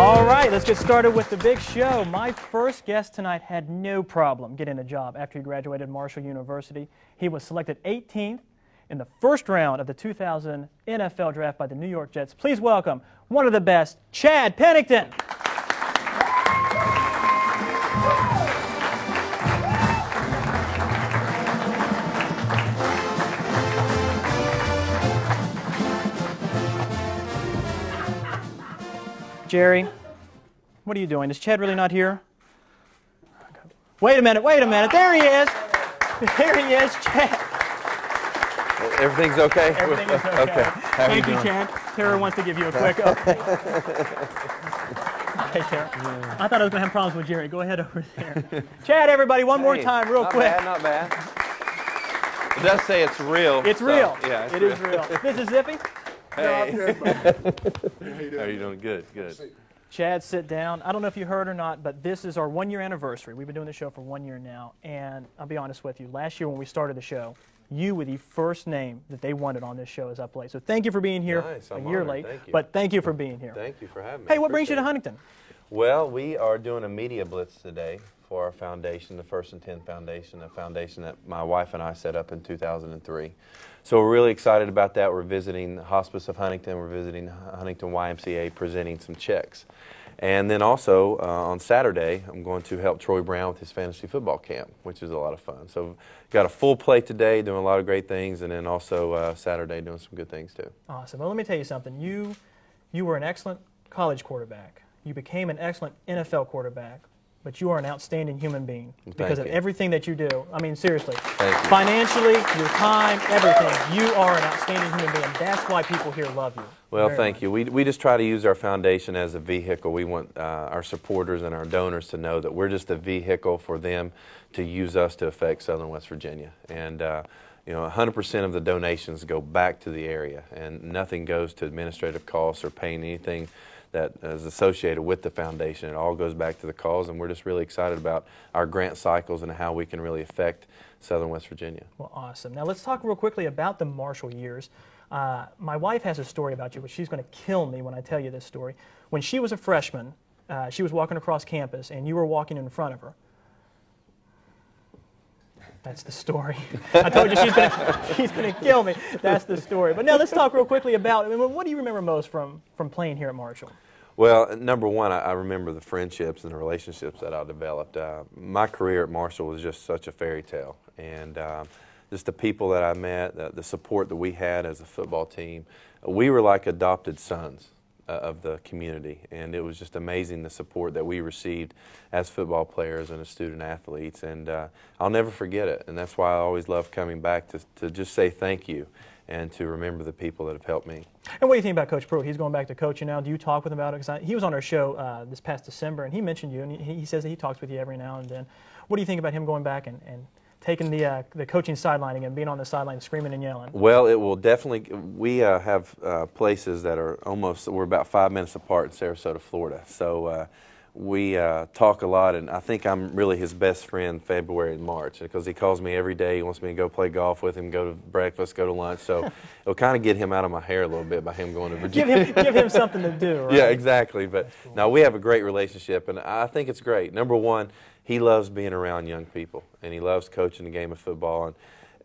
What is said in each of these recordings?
All right, let's get started with the big show. My first guest tonight had no problem getting a job after he graduated Marshall University. He was selected 18th in the first round of the 2000 NFL Draft by the New York Jets. Please welcome one of the best, Chad Pennington. Jerry, what are you doing? Is Chad really not here? Wait a minute, there he is. There he is, Chad. Everything's okay? Everything is okay. Thank you, Chad. Tara wants to give you a quick okay. Hey, Tara. I thought I was going to have problems with Jerry. Go ahead over there. Chad, everybody, one more time, real quick. Not bad. It does say it's real. It's real. Yeah, it is real. This is Zippy. Hey. How are you doing? Good. Chad, sit down. I don't know if you heard or not, but this is our one-year anniversary. We've been doing the show for 1 year now, and I'll be honest with you. Last year when we started the show, you were the first name that they wanted on this show as Up Late. So thank you for being here a year late, but thank you for being here. Thank you for having me. Hey, what brings you to Huntington? Well, we are doing a media blitz today for our foundation, the First and 10 Foundation, a foundation that my wife and I set up in 2003. So we're really excited about that. We're visiting the Hospice of Huntington. We're visiting Huntington YMCA, presenting some checks. And then also on Saturday, I'm going to help Troy Brown with his fantasy football camp, which is a lot of fun. So got a full plate today, doing a lot of great things, and then also Saturday doing some good things too. Awesome. Well, let me tell you something. You were an excellent college quarterback. You became an excellent NFL quarterback. But you are an outstanding human being because of everything that you do. I mean, seriously. Thank you. Financially, your time, everything. You are an outstanding human being. That's why people here love you. Well, thank you. We just try to use our foundation as a vehicle. We want our supporters and our donors to know that we're just a vehicle for them to use us to affect Southern West Virginia. And, 100% of the donations go back to the area, and nothing goes to administrative costs or paying anything that is associated with the foundation. It all goes back to the cause, and we're just really excited about our grant cycles and how we can really affect Southern West Virginia. Well, awesome. Now let's talk real quickly about the Marshall years. My wife has a story about you, but she's going to kill me when I tell you this story. When she was a freshman, she was walking across campus, and you were walking in front of her. That's the story. I told you she's going to kill me. That's the story. But now let's talk real quickly about, what do you remember most from playing here at Marshall? Well, number one, I remember the friendships and the relationships that I developed. My career at Marshall was just such a fairy tale. And just the people that I met, the support that we had as a football team, we were like adopted sons of the community, and it was just amazing the support that we received as football players and as student athletes, and I'll never forget it, and that's why I always love coming back to just say thank you and to remember the people that have helped me. And what do you think about Coach Pruitt? He's going back to coaching now. Do you talk with him about it? Because he was on our show this past December, and he mentioned you, and he says that he talks with you every now and then. What do you think about him going back and taking the coaching sideline again, being on the sideline screaming and yelling? Well, it will definitely. We have places that are we're about 5 minutes apart in Sarasota, Florida. So we talk a lot, and I think I'm really his best friend February and March because he calls me every day. He wants me to go play golf with him, go to breakfast, go to lunch. So it'll kind of get him out of my hair a little bit by him going to Virginia. Give him something to do, right? Yeah, exactly. But now we have a great relationship, and I think it's great. Number one, he loves being around young people, and he loves coaching the game of football,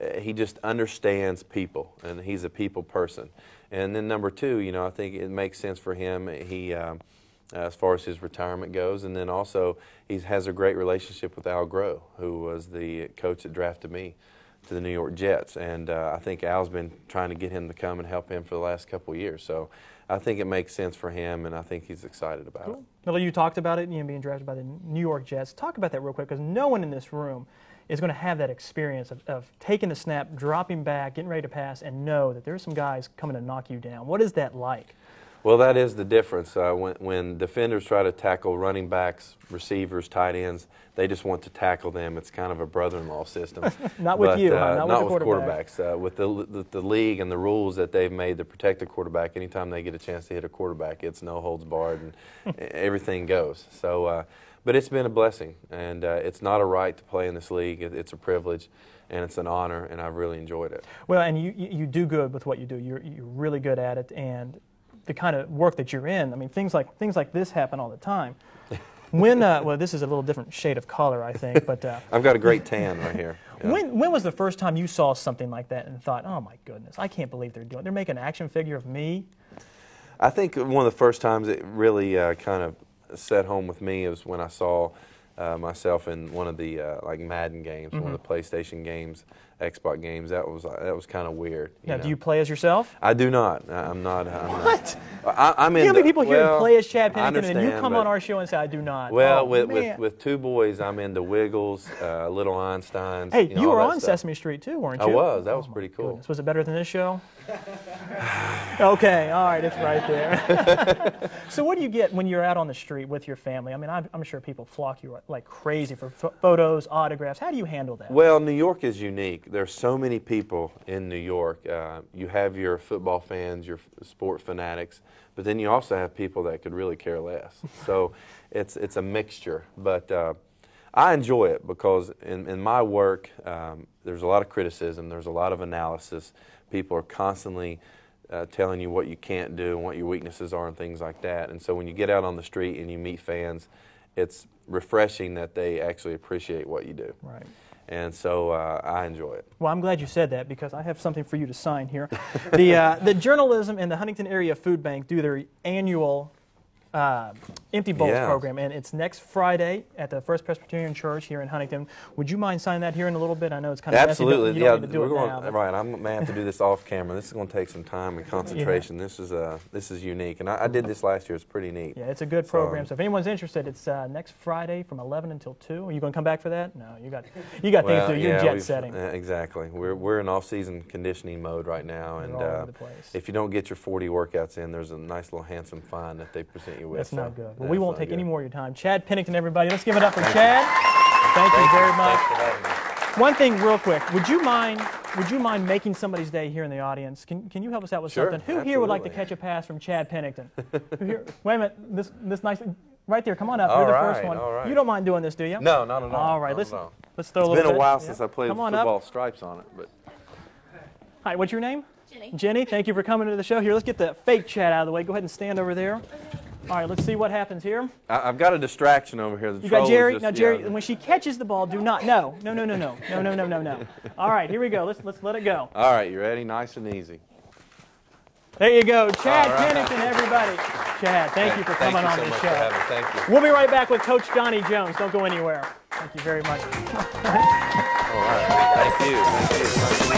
and he just understands people, and he's a people person. And then number two, I think it makes sense for him. He, as far as his retirement goes, and then also he has a great relationship with Al Groh, who was the coach that drafted me to the New York Jets, and I think Al's been trying to get him to come and help him for the last couple of years. So I think it makes sense for him, and I think he's excited about it. Well, you talked about it, being drafted by the New York Jets. Talk about that real quick, because no one in this room is going to have that experience of taking the snap, dropping back, getting ready to pass, and know that there's some guys coming to knock you down. What is that like? Well, that is the difference. When defenders try to tackle running backs, receivers, tight ends, they just want to tackle them. It's kind of a brother-in-law system. Not with you, not with quarterbacks. With the league and the rules that they've made to protect the quarterback, anytime they get a chance to hit a quarterback, it's no holds barred and everything goes. So, but it's been a blessing, and it's not a right to play in this league. It's a privilege, and it's an honor, and I've really enjoyed it. Well, and you do good with what you do. You're really good at it, and the kind of work that you're in, I mean, things like this happen all the time. When well, this is a little different shade of color, I think, but I've got a great tan right here. Yeah. When was the first time you saw something like that and thought, oh my goodness, I can't believe they're making an action figure of me? I think one of the first times it really kind of set home with me was when I saw myself in one of the like Madden games, one of the PlayStation games, Xbox games. That was kind of weird. Now, know? do you play as yourself? I do not. I'm not. What? I'm in. You know how many people here play as Chad I Pennington, and you come but- on our show and say, I do not. Well, Oh, with two boys, I'm into Wiggles, Little Einsteins. Hey, you all were that on stuff. Sesame Street too, weren't I you? was. That was pretty cool. Goodness. Was it better than this show? Okay, all right, it's right there. So what do you get when you're out on the street with your family? I mean, I'm sure people flock you like crazy for photos, autographs. How do you handle that? Well, New York is unique. There's so many people in New York. You have your football fans, your sport fanatics, but then you also have people that could really care less. So it's a mixture. But I enjoy it because in my work, there's a lot of criticism. There's a lot of analysis. People are constantly telling you what you can't do and what your weaknesses are and things like that. And so when you get out on the street and you meet fans, it's refreshing that they actually appreciate what you do. Right. And so I enjoy it. Well, I'm glad you said that because I have something for you to sign here. The Journalism and the Huntington Area Food Bank do their annual Empty Bowls program, and it's next Friday at the First Presbyterian Church here in Huntington. Would you mind signing that here in a little bit? I know it's kind of absolutely. messy. You don't need to do it now. Right, I may have to do this off camera. This is going to take some time and concentration. Yeah. This is unique, and I did this last year. It's pretty neat. Yeah, it's a good program. So if anyone's interested, it's next Friday from 11 until 2. Are you going to come back for that? No, you got things to do. You're jet setting. Exactly. We're in off-season conditioning mode right now, and all over the place. If you don't get your 40 workouts in, there's a nice little handsome fine that they present you with. That's not good. Well, we won't take any more of your time. Chad Pennington, everybody. Let's give it up for Chad. Thank you very much. Thanks for having me. One thing real quick. Would you mind making somebody's day here in the audience? Can you help us out with Sure, something? Who here would like to catch a pass from Chad Pennington? Wait a minute. This nice right there. Come on up. You're the first one. All right. You don't mind doing this, do you? No, not at all. All right. Let's throw a It's little been a bit. while since I played with Come on football up. stripes on it, but Hi, what's your name? Jenny. Jenny, thank you for coming to the show. Here, let's get the fake Chad out of the way. Go ahead and stand over there. All right, let's see what happens here. I've got a distraction over here. You got Jerry. Now, Jerry, when she catches the ball, do not. No. All right, here we go. Let's let it go. All right, you ready? Nice and easy. There you go, Chad All right. Pennington, everybody. Chad, thank you for coming on so the much show. for having me. Thank you. We'll be right back with Coach Johnny Jones. Don't go anywhere. Thank you very much. All right. Thank you.